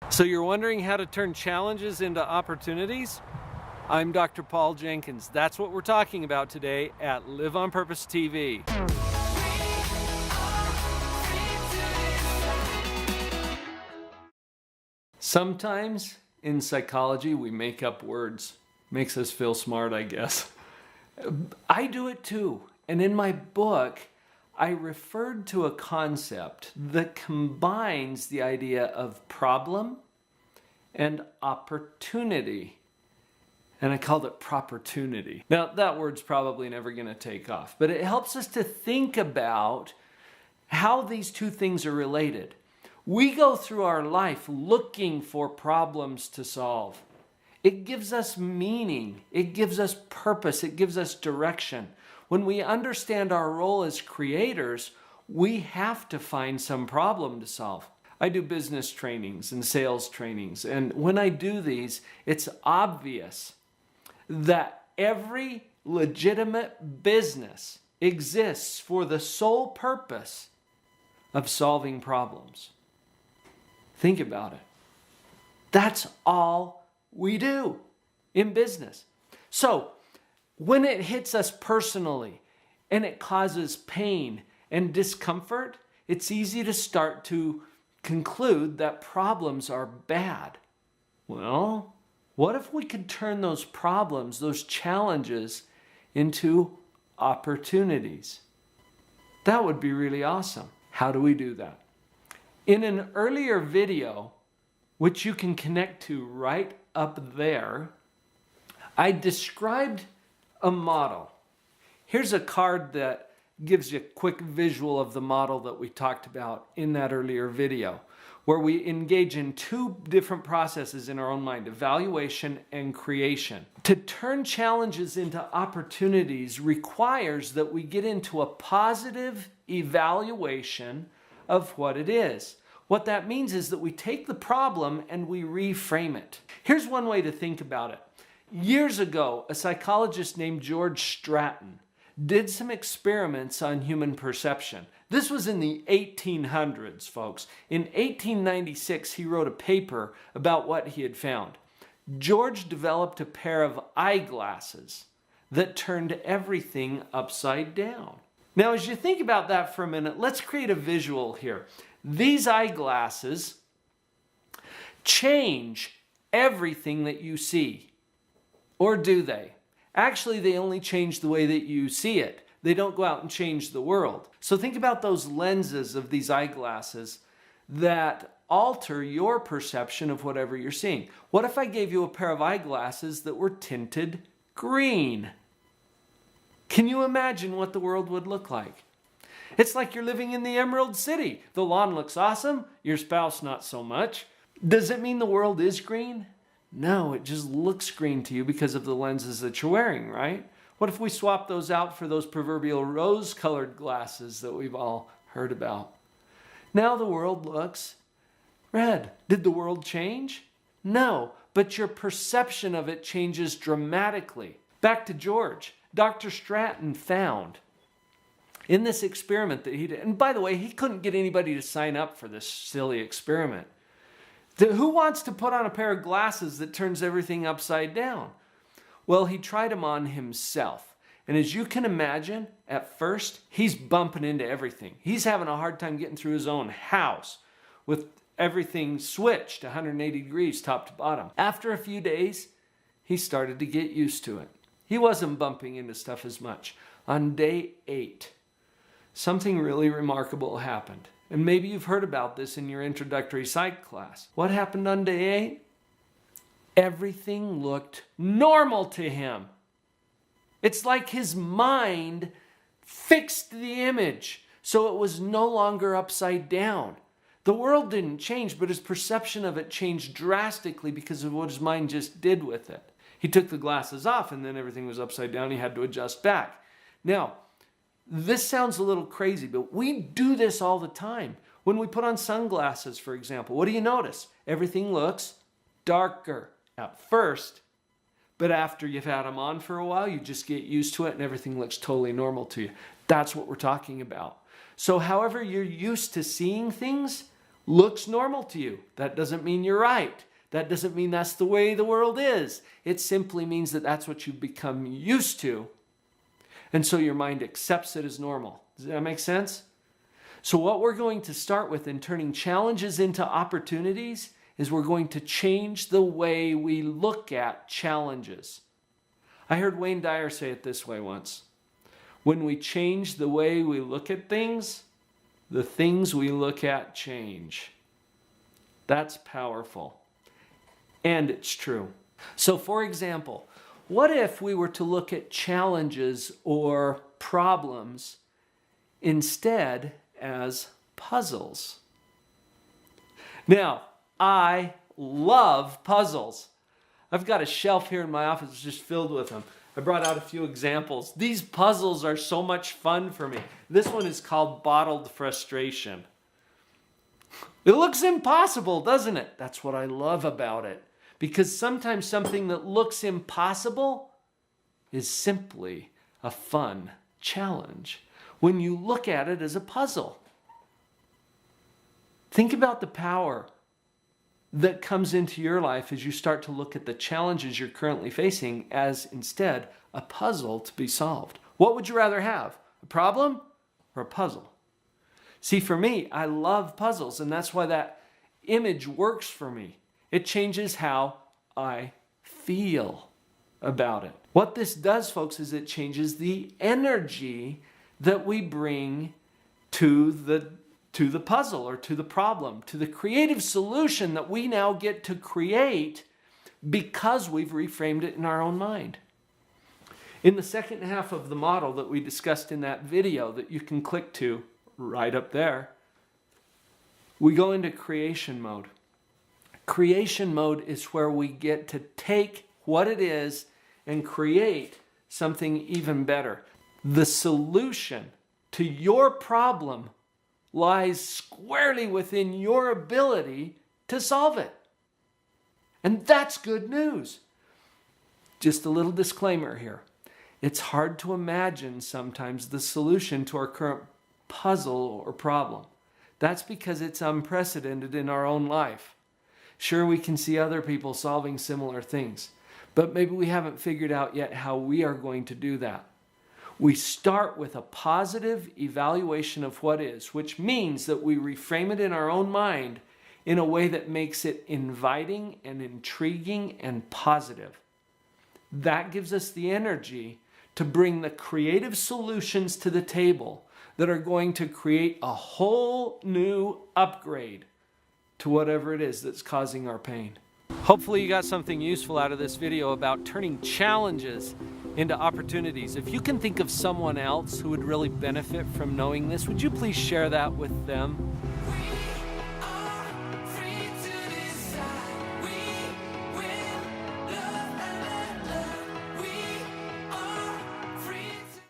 So you're wondering how to turn challenges into opportunities? I'm Dr. Paul Jenkins. That's what we're talking about today at Live on Purpose TV. Sometimes in psychology we make up words. Makes us feel smart, I guess. I do it too. And in my book, I referred to a concept that combines the idea of problem and opportunity. And I called it propertunity. Now, that word's probably never going to take off, but it helps us to think about how these two things are related. We go through our life looking for problems to solve. It gives us meaning. It gives us purpose. It gives us direction. When we understand our role as creators, we have to find some problem to solve. I do business trainings and sales trainings, and when I do these, it's obvious that every legitimate business exists for the sole purpose of solving problems. Think about it. That's all we do in business. So, when it hits us personally and it causes pain and discomfort, it's easy to start to conclude that problems are bad. Well, what if we could turn those problems, those challenges, into opportunities? That would be really awesome. How do we do that? In an earlier video, which you can connect to right up there, I described a model. Here's a card that gives you a quick visual of the model that we talked about in that earlier video, where we engage in two different processes in our own mind, evaluation and creation. To turn challenges into opportunities requires that we get into a positive evaluation of what it is. What that means is that we take the problem and we reframe it. Here's one way to think about it. Years ago, a psychologist named George Stratton did some experiments on human perception. This was in the 1800s, folks. In 1896, he wrote a paper about what he had found. George developed a pair of eyeglasses that turned everything upside down. Now, as you think about that for a minute, let's create a visual here. These eyeglasses change everything that you see. Or do they? Actually, they only change the way that you see it. They don't go out and change the world. So think about those lenses of these eyeglasses that alter your perception of whatever you're seeing. What if I gave you a pair of eyeglasses that were tinted green? Can you imagine what the world would look like? It's like you're living in the Emerald City. The lawn looks awesome, your spouse not so much. Does it mean the world is green? No, it just looks green to you because of the lenses that you're wearing, right? What if we swap those out for those proverbial rose-colored glasses that we've all heard about? Now the world looks red. Did the world change? No, but your perception of it changes dramatically. Back to George. Dr. Stratton found in this experiment that he did, and by the way, he couldn't get anybody to sign up for this silly experiment. Who wants to put on a pair of glasses that turns everything upside down? Well, he tried them on himself. And as you can imagine, at first, he's bumping into everything. He's having a hard time getting through his own house with everything switched 180 degrees top to bottom. After a few days, he started to get used to it. He wasn't bumping into stuff as much. On day 8, something really remarkable happened. And maybe you've heard about this in your introductory psych class. What happened on day 8? Everything looked normal to him. It's like his mind fixed the image, so it was no longer upside down. The world didn't change, but his perception of it changed drastically because of what his mind just did with it. He took the glasses off and then everything was upside down. He had to adjust back. Now, this sounds a little crazy, but we do this all the time. When we put on sunglasses, for example, what do you notice? Everything looks darker at first, but after you've had them on for a while, you just get used to it and everything looks totally normal to you. That's what we're talking about. So however you're used to seeing things, looks normal to you. That doesn't mean you're right. That doesn't mean that's the way the world is. It simply means that that's what you've become used to. And so your mind accepts it as normal. Does that make sense? So what we're going to start with in turning challenges into opportunities is we're going to change the way we look at challenges. I heard Wayne Dyer say it this way once. When we change the way we look at things, the things we look at change. That's powerful. And it's true. So for example, what if we were to look at challenges or problems instead as puzzles? Now, I love puzzles. I've got a shelf here in my office just filled with them. I brought out a few examples. These puzzles are so much fun for me. This one is called Bottled Frustration. It looks impossible, doesn't it? That's what I love about it. Because sometimes something that looks impossible is simply a fun challenge when you look at it as a puzzle. Think about the power that comes into your life as you start to look at the challenges you're currently facing as instead a puzzle to be solved. What would you rather have? A problem or a puzzle? See, for me, I love puzzles, and that's why that image works for me. It changes how I feel about it. What this does, folks, is it changes the energy that we bring to the puzzle or to the problem, to the creative solution that we now get to create because we've reframed it in our own mind. In the second half of the model that we discussed in that video that you can click to right up there, we go into creation mode. Creation mode is where we get to take what it is and create something even better. The solution to your problem lies squarely within your ability to solve it. And that's good news. Just a little disclaimer here. It's hard to imagine sometimes the solution to our current puzzle or problem. That's because it's unprecedented in our own life. Sure, we can see other people solving similar things, but maybe we haven't figured out yet how we are going to do that. We start with a positive evaluation of what is, which means that we reframe it in our own mind in a way that makes it inviting and intriguing and positive. That gives us the energy to bring the creative solutions to the table that are going to create a whole new upgrade to whatever it is that's causing our pain. Hopefully you got something useful out of this video about turning challenges into opportunities. If you can think of someone else who would really benefit from knowing this, would you please share that with them?